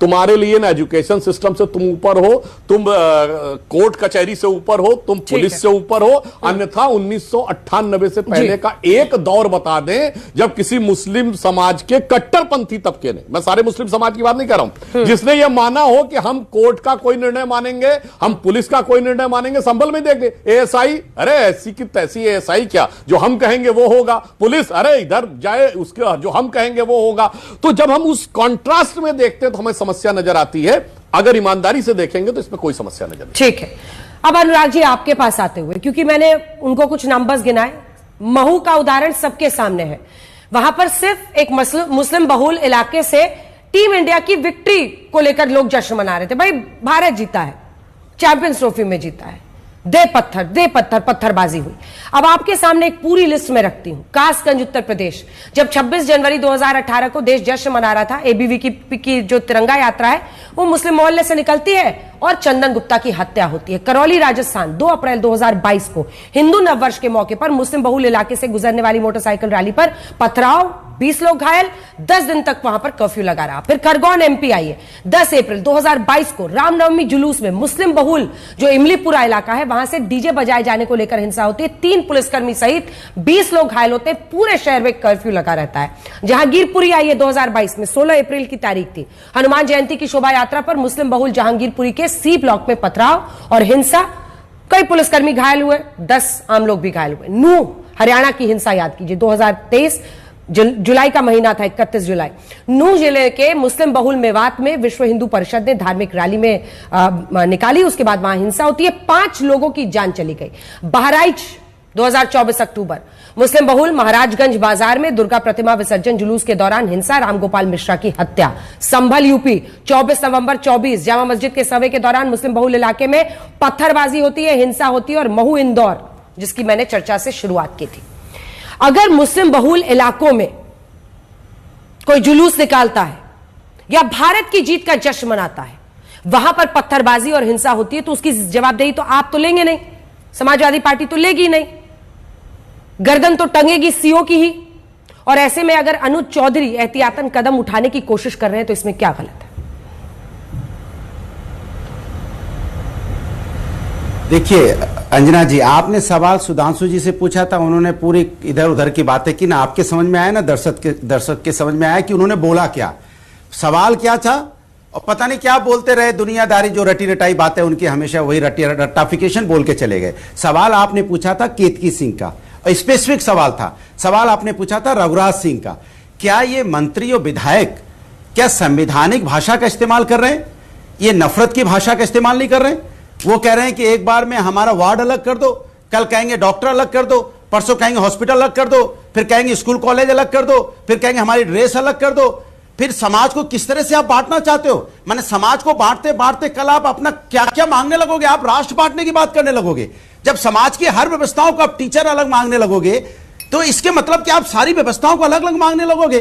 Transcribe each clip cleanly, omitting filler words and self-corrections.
तुम्हारे लिए ना एजुकेशन सिस्टम से तुम ऊपर हो, तुम कोर्ट कचहरी से ऊपर हो, तुम पुलिस से ऊपर हो। अन्यथा 1998 से पहले का एक दौर बता दें जब किसी मुस्लिम समाज के कट्टरपंथी तबके ने, मैं सारे मुस्लिम समाज की बात नहीं कर रहा हूं, जिसने यह माना हो कि हम कोर्ट का कोई निर्णय मानेंगे, हम पुलिस का कोई निर्णय मानेंगे। संभल में देख ले एएसआई, अरे ऐसी की तैसी एएसआई क्या, जो हम कहेंगे वो होगा। पुलिस, अरे इधर जाए, उसके जो हम कहेंगे वो होगा। तो जब हम उस कॉन्ट्रास्ट में देखते हैं तो हमें समस्या नजर आती है। अगर ईमानदारी से देखेंगे तो इसमें कोई समस्या नजर नहीं। ठीक है, अब अनुराग जी आपके पास आते हुए, क्योंकि मैंने उनको कुछ नंबर्स गिनाए, महू का उदाहरण सबके सामने है। वहां पर सिर्फ एक मुस्लिम बहुल इलाके से टीम इंडिया की विक्ट्री को लेकर लोग जश्न मना रहे थे। भाई भारत जीता है, चैंपियंस ट्रॉफी में जीता है, दे पत्थर पत्थरबाजी हुई। अब आपके सामने एक पूरी लिस्ट में रखती हूं। कासगंज उत्तर प्रदेश, जब 26 जनवरी 2018 को देश जश्न मना रहा था, एबीवी की जो तिरंगा यात्रा है वो मुस्लिम मोहल्ले से निकलती है और चंदन गुप्ता की हत्या होती है। करौली राजस्थान 2 अप्रैल 2022 को हिंदू नववर्ष के मौके पर मुस्लिम बहुल इलाके से गुजरने वाली मोटरसाइकिल रैली पर पथराव, 20 लोग घायल, 10 दिन तक वहां पर कर्फ्यू लगा रहा। फिर खरगोन एमपी आई है, 10 अप्रैल 2022 को रामनवमी जुलूस में मुस्लिम बहुल जो इमलीपुरा इलाका है वहां से डीजे बजाए जाने को लेकर हिंसा होती है, 3 पुलिसकर्मी सहित 20 लोग घायल होते हैं, पूरे शहर में कर्फ्यू लगा रहता है। जहांगीरपुरी आई है 2022 में, 16 अप्रैल की तारीख थी, हनुमान जयंती की शोभा यात्रा पर मुस्लिम बहुल जहांगीरपुरी के सी ब्लॉक में पथराव और हिंसा, कई पुलिसकर्मी घायल हुए, 10 आम लोग भी घायल हुए। नूह हरियाणा की हिंसा याद कीजिए, 2023 जुलाई का महीना था, 31 जुलाई, नूह जिले के मुस्लिम बहुल मेवात में विश्व हिंदू परिषद ने धार्मिक रैली में निकाली, उसके बाद वहां हिंसा होती है, 5 लोगों की जान चली गई। बहराइच 2024 अक्टूबर, मुस्लिम बहुल महाराजगंज बाजार में दुर्गा प्रतिमा विसर्जन जुलूस के दौरान हिंसा, रामगोपाल मिश्रा की हत्या। संभल यूपी 24 नवंबर 24, जामा मस्जिद के सर्वे के दौरान मुस्लिम बहुल इलाके में पत्थरबाजी होती है, हिंसा होती है। और महू इंदौर, जिसकी मैंने चर्चा से शुरुआत की थी। अगर मुस्लिम बहुल इलाकों में कोई जुलूस निकालता है या भारत की जीत का जश्न मनाता है, वहां पर पत्थरबाजी और हिंसा होती है, तो उसकी जवाबदेही तो आप तो लेंगे नहीं, समाजवादी पार्टी तो लेगी नहीं, गर्दन तो टंगेगी सीओ की ही। और ऐसे में अगर अनुज चौधरी एहतियातन कदम उठाने की कोशिश कर रहे हैं तो इसमें क्या गलत है? देखिए अंजना जी, आपने सवाल सुधांशु जी से पूछा था, उन्होंने पूरी इधर उधर की बातें की ना, आपके समझ में आया ना, दर्शक के समझ में आया कि उन्होंने बोला क्या, सवाल क्या था, और पता नहीं क्या बोलते रहे, दुनियादारी जो रटी रटाई बातें उनकी हमेशा वही रट्टाफिकेशन बोल के चले गए। सवाल आपने पूछा था केतकी सिंह का, स्पेसिफिक सवाल था, सवाल आपने पूछा था रघुराज सिंह का। क्या ये मंत्री और विधायक क्या संवैधानिक भाषा का इस्तेमाल कर रहे हैं? ये नफरत की भाषा का इस्तेमाल नहीं कर रहे हैं। वो कह रहे हैं कि एक बार में हमारा वार्ड अलग कर दो, कल कहेंगे डॉक्टर अलग कर दो, परसों कहेंगे हॉस्पिटल अलग कर दो, फिर कहेंगे स्कूल कॉलेज अलग कर दो, फिर कहेंगे हमारी ड्रेस अलग कर दो। फिर समाज को किस तरह से आप बांटना चाहते हो? माने समाज को बांटते बांटते कल आप अपना क्या क्या मांगने लगोगे? आप राष्ट्र बांटने की बात करने लगोगे। जब समाज की हर व्यवस्थाओं को आप टीचर अलग मांगने लगोगे तो इसके मतलब कि आप सारी व्यवस्थाओं को अलग अलग मांगने लगोगे,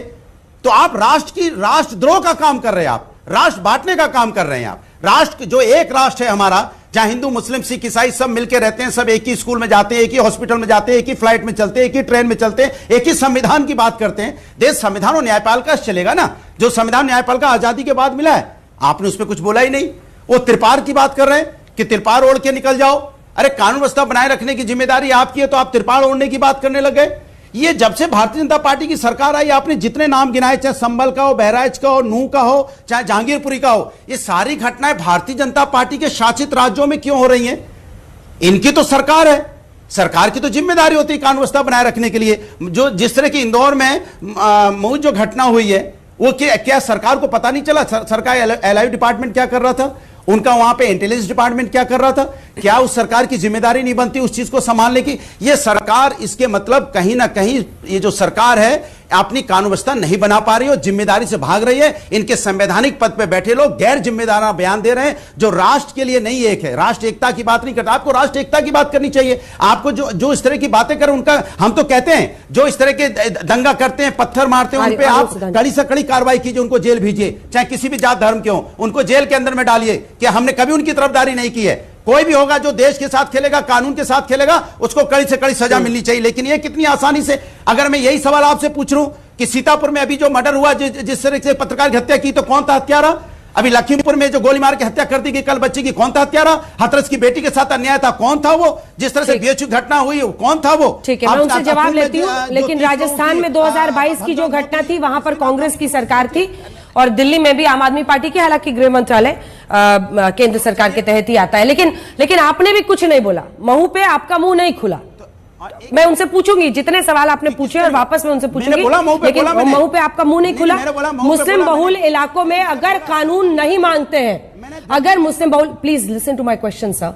तो आप राष्ट्रद्रोह का काम कर रहे हैं, आप राष्ट्र बांटने का काम कर रहे हैं। आप राष्ट्र, जो एक राष्ट्र है हमारा, जहां हिंदू मुस्लिम सिख ईसाई सब मिलकर रहते हैं, सब एक ही स्कूल में जाते हैं, एक ही हॉस्पिटल में जाते हैं, एक ही फ्लाइट में चलते हैं, एक ही ट्रेन में चलते हैं, एक ही संविधान की बात करते हैं। देश संविधान और न्यायपालिका से चलेगा ना, जो संविधान न्यायपालिका आजादी के बाद मिला है। आपने उसमें कुछ बोला ही नहीं। वो त्रिपार की बात कर रहे हैं कि त्रिपार ओढ़ के निकल जाओ। अरे कानून व्यवस्था बनाए रखने की जिम्मेदारी आपकी है, तो आप त्रिपाल ओढ़ने की बात करने लग गए। ये जब से भारतीय जनता पार्टी की सरकार आई, आपने जितने नाम गिनाए, चाहे संभल का हो, बहराइच का हो, नूह का हो, चाहे जहांगीरपुरी का हो, ये सारी घटनाएं भारतीय जनता पार्टी के शासित राज्यों में क्यों हो रही हैं? इनकी तो सरकार है, सरकार की तो जिम्मेदारी होती है कानून व्यवस्था बनाए रखने के लिए। जो जिस तरह की इंदौर में जो घटना हुई है, वो क्या सरकार को पता नहीं चला? सरकार एलआईयू डिपार्टमेंट क्या कर रहा था, उनका वहां पे इंटेलिजेंस डिपार्टमेंट क्या कर रहा था? क्या उस सरकार की जिम्मेदारी नहीं बनती उस चीज को संभालने की? ये सरकार, इसके मतलब कहीं ना कहीं ये जो सरकार है अपनी कानून व्यवस्था नहीं बना पा रही है, जिम्मेदारी से भाग रही है। इनके संवैधानिक पद पे बैठे लोग गैर जिम्मेदार बयान दे रहे हैं, जो राष्ट्र के लिए नहीं एक है, राष्ट्र एकता की बात नहीं करता। आपको राष्ट्र एकता की बात करनी चाहिए। आपको जो इस तरह की बातें करें, उनका हम तो कहते हैं, जो इस तरह के दंगा करते हैं, पत्थर मारते हैं, उन पे आप कड़ी से कड़ी कार्रवाई कीजिए, उनको जेल भेजिए, चाहे किसी भी जात धर्म के हो, उनको जेल के अंदर में डालिए कि हमने कभी उनकी तरफदारी नहीं की है। कोई भी होगा जो देश के साथ खेलेगा, कानून के साथ खेलेगा, उसको कड़ी से कड़ी सजा मिलनी चाहिए। लेकिन ये कितनी आसानी से, अगर मैं यही सवाल आपसे पूछ रहा हूं कि सीतापुर में अभी जो मर्डर हुआ, जिस तरह से पत्रकार की हत्या की, तो कौन था हत्यारा? अभी लखीमपुर में जो गोली मार के हत्या कर दी गई कल बच्ची की, कौन था हत्यारा? हाथरस की बेटी के साथ अन्याय था, कौन था वो? जिस तरह से बीएचयू घटना हुई, कौन था वो? ठीक है, मैं उनसे जवाब लेती हूँ, लेकिन राजस्थान में 2022 की जो घटना थी वहां पर कांग्रेस की सरकार थी और दिल्ली में भी आम आदमी पार्टी की, हालांकि गृह मंत्रालय केंद्र सरकार के तहत ही आता है। लेकिन आपने भी कुछ नहीं बोला, महू पे आपका मुंह नहीं खुला। मैं उनसे पूछूंगी जितने सवाल आपने पूछे और वापस मैं उनसे पूछूंगी, लेकिन महू पे आपका मुंह नहीं खुला। मुस्लिम बहुल इलाकों में अगर कानून नहीं मांगते हैं, अगर मुस्लिम बहुल, please listen to my question sir,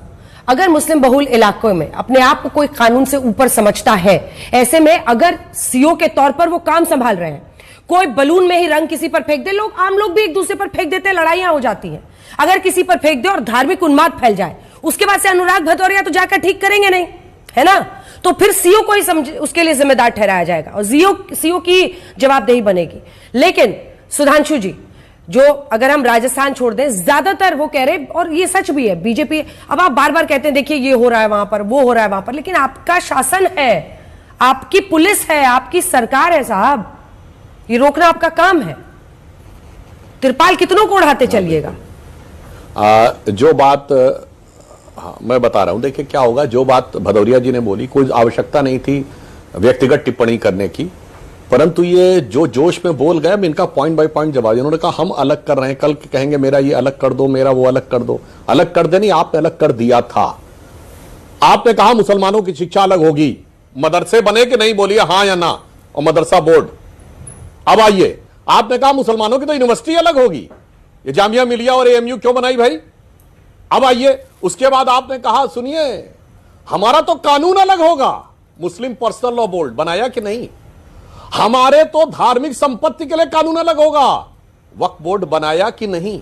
अगर मुस्लिम बहुल इलाकों में अपने आप को कोई कानून से ऊपर समझता है, ऐसे में अगर सीओ के तौर पर वो काम संभाल रहे हैं, कोई बलून में ही रंग किसी पर फेंक दे, लोग आम लोग भी एक दूसरे पर फेंक देते हैं, लड़ाइयां हो जाती हैं। अगर किसी पर फेंक दे और धार्मिक उन्माद फैल जाए, उसके बाद से अनुराग भदौरिया तो जाकर ठीक करेंगे नहीं, है ना? तो फिर सीओ को ही उसके लिए जिम्मेदार ठहराया जाएगा और सीओ की जवाबदेही बनेगी। लेकिन सुधांशु जी, जो अगर हम राजस्थान छोड़ दें, ज्यादातर वो कह रहे, और ये सच भी है, बीजेपी, अब आप बार बार कहते हैं देखिए ये हो रहा है वहां पर, वो हो रहा है वहां पर, लेकिन आपका शासन है, आपकी पुलिस है, आपकी सरकार है साहब, ये रोकना आपका काम है। तिरपाल कितनों को उड़ाते चलिएगा? जो बात, हाँ मैं बता रहा हूं, देखिए क्या होगा, जो बात भदौरिया जी ने बोली, कोई आवश्यकता नहीं थी व्यक्तिगत टिप्पणी करने की, परंतु ये जो जोश में बोल गए, इनका पॉइंट बाय पॉइंट जवाब। इन्होंने कहा हम अलग कर रहे हैं, कल कहेंगे मेरा ये अलग कर दो, मेरा वो अलग कर दो। अलग कर दे नहीं, आपने अलग कर दिया था। आपने कहा मुसलमानों की शिक्षा अलग होगी, मदरसे बने कि नहीं, बोलिए हाँ या ना, और मदरसा बोर्ड। अब आइए, आपने कहा मुसलमानों की तो यूनिवर्सिटी अलग होगी, ये जामिया मिलिया और एएमयू क्यों बनाई भाई? अब आइए, उसके बाद आपने कहा सुनिए हमारा तो कानून अलग होगा, मुस्लिम पर्सनल लॉ बोर्ड बनाया कि नहीं? हमारे तो धार्मिक संपत्ति के लिए कानून अलग होगा, वक्फ बोर्ड बनाया कि नहीं?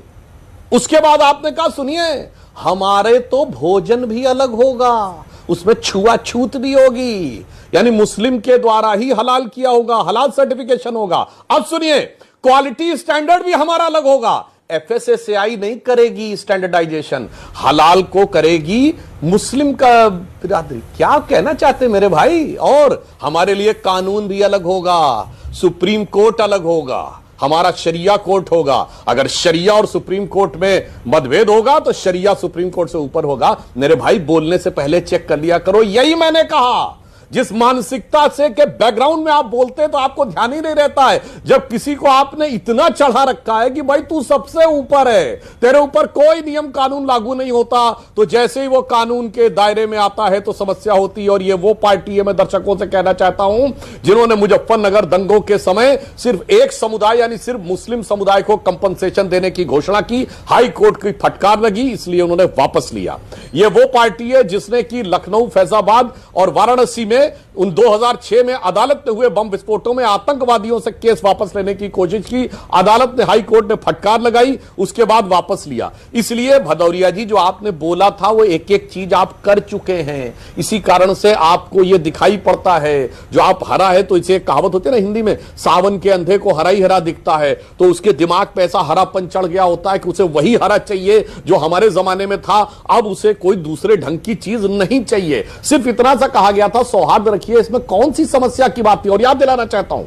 उसके बाद आपने कहा सुनिए हमारे तो भोजन भी अलग होगा, उसमें छुआछूत भी होगी, यानी मुस्लिम के द्वारा ही हलाल किया होगा, हलाल सर्टिफिकेशन होगा। अब सुनिए क्वालिटी स्टैंडर्ड भी हमारा अलग होगा, एफएसएसएआई नहीं करेगी स्टैंडर्डाइजेशन, हलाल को करेगी मुस्लिम का बिरादरी। क्या कहना चाहते हैं मेरे भाई? और हमारे लिए कानून भी अलग होगा, सुप्रीम कोर्ट अलग होगा, हमारा शरिया कोर्ट होगा। अगर शरिया और सुप्रीम कोर्ट में मतभेद होगा तो शरिया सुप्रीम कोर्ट से ऊपर होगा। मेरे भाई बोलने से पहले चेक कर लिया करो, यही मैंने कहा। जिस मानसिकता से के बैकग्राउंड में आप बोलते हैं तो आपको ध्यान ही नहीं रहता है। जब किसी को आपने इतना चढ़ा रखा है कि भाई तू सबसे ऊपर है, तेरे ऊपर कोई नियम कानून लागू नहीं होता, तो जैसे ही वो कानून के दायरे में आता है तो समस्या होती है। और ये वो पार्टी है, मैं दर्शकों से कहना चाहता हूं, जिन्होंने मुजफ्फरनगर दंगों के समय सिर्फ एक समुदाय यानी सिर्फ मुस्लिम समुदाय को कंपनसेशन देने की घोषणा की, हाई कोर्ट की फटकार लगी, इसलिए उन्होंने वापस लिया। ये वो पार्टी है जिसने की लखनऊ, फैजाबाद और वाराणसी में उन 2006 में अदालत में हुए बम विस्फोटों में आतंकवादियों से केस वापस लेने की कोशिश की, अदालत ने, हाई कोर्ट ने फटकार लगाई, उसके बाद वापस लिया। इसलिए भदौरिया जी जो आपने बोला था वो एक एक चीज आप कर चुके हैं, इसी कारण से आपको ये दिखाई पड़ता है। जो आप हरा है, तो इसे कहावत होती है ना हिंदी में, सावन के अंधे को हरा ही हरा दिखता है, तो उसके दिमाग पे ऐसा हरापन चढ़ गया होता है कि उसे वही हरा चाहिए जो हमारे जमाने में था। अब उसे कोई दूसरे ढंग की चीज नहीं चाहिए। सिर्फ इतना सा कहा गया था सौहार्द रखिए, इसमें कौन सी समस्या की बात थी? और याद दिलाना चाहता हूं,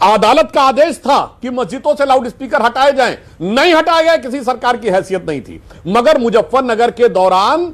अदालत का आदेश था कि मस्जिदों से लाउड स्पीकर हटाए जाएं, नहीं हटाया गया, किसी सरकार की हैसियत नहीं थी। मगर मुजफ्फरनगर के दौरान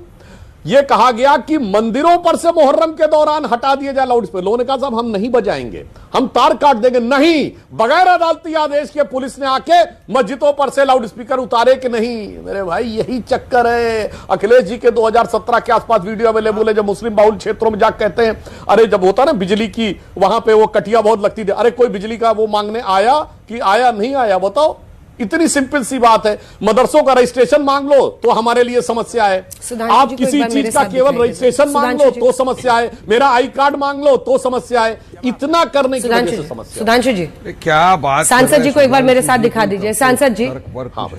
यह कहा गया कि मंदिरों पर से मुहर्रम के दौरान हटा दिए जाए लाउड स्पीकर। लोगों ने कहा साहब हम नहीं बजाएंगे, हम तार काट देंगे। नहीं, बगैर अदालती आदेश के पुलिस ने आके मस्जिदों पर से लाउड स्पीकर उतारे कि नहीं? मेरे भाई यही चक्कर है। अखिलेश जी के 2017 के आसपास वीडियो अवेलेबल है, जब मुस्लिम बाहुल क्षेत्रों में जाकर कहते हैं अरे जब होता ना बिजली की, वहां पे वो कटिया बहुत लगती थी, अरे कोई बिजली का वो मांगने आया कि आया नहीं आया? बताओ, इतनी सिंपल सी बात है। मदरसों का रजिस्ट्रेशन मांग लो तो हमारे लिए समस्या है, आप किसी चीज का केवल रजिस्ट्रेशन मांग लो तो समस्या है, मेरा आई कार्ड मांग लो तो समस्या है। इतना करने की वजह से समस्या। सुधांशु जी क्या बात, सांसद जी को एक बार मेरे साथ दिखा दीजिए। सांसद जी,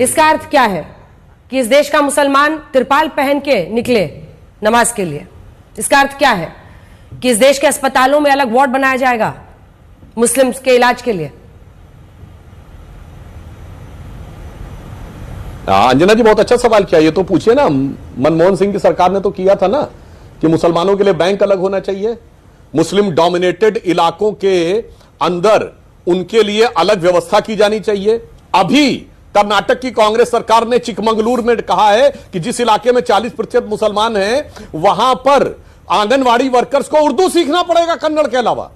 इसका अर्थ क्या है कि इस देश का मुसलमान तिरपाल पहन के निकले नमाज के लिए? इसका अर्थ क्या है कि इस देश के अस्पतालों में अलग वार्ड बनाया जाएगा मुस्लिम के इलाज के लिए? अंजना जी बहुत अच्छा सवाल किया। ये तो पूछिए ना, मनमोहन सिंह की सरकार ने तो किया था ना कि मुसलमानों के लिए बैंक अलग होना चाहिए, मुस्लिम डोमिनेटेड इलाकों के अंदर उनके लिए अलग व्यवस्था की जानी चाहिए। अभी कर्नाटक की कांग्रेस सरकार ने चिकमंगलुरु में कहा है कि जिस इलाके में 40% मुसलमान हैं वहां पर आंगनवाड़ी वर्कर्स को उर्दू सीखना पड़ेगा कन्नड़ के अलावा।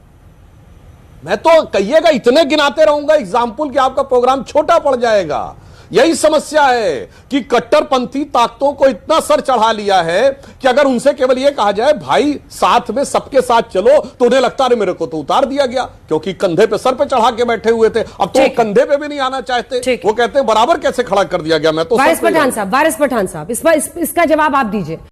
मैं तो कहिएगा इतने गिनाते रहूंगा एग्जाम्पल कि आपका प्रोग्राम छोटा पड़ जाएगा। यही समस्या है कि कट्टरपंथी ताकतों को इतना सर चढ़ा लिया है कि अगर उनसे केवल यह कहा जाए भाई साथ में सबके साथ चलो, तो उन्हें लगता है मेरे को तो उतार दिया गया, क्योंकि कंधे पे सर पे चढ़ा के बैठे हुए थे। अब तो कंधे पे भी नहीं आना चाहते, वो कहते हैं बराबर कैसे खड़ा कर दिया गया। मैं तो वारिस पठान साहब, इसका जवाब आप दीजिए।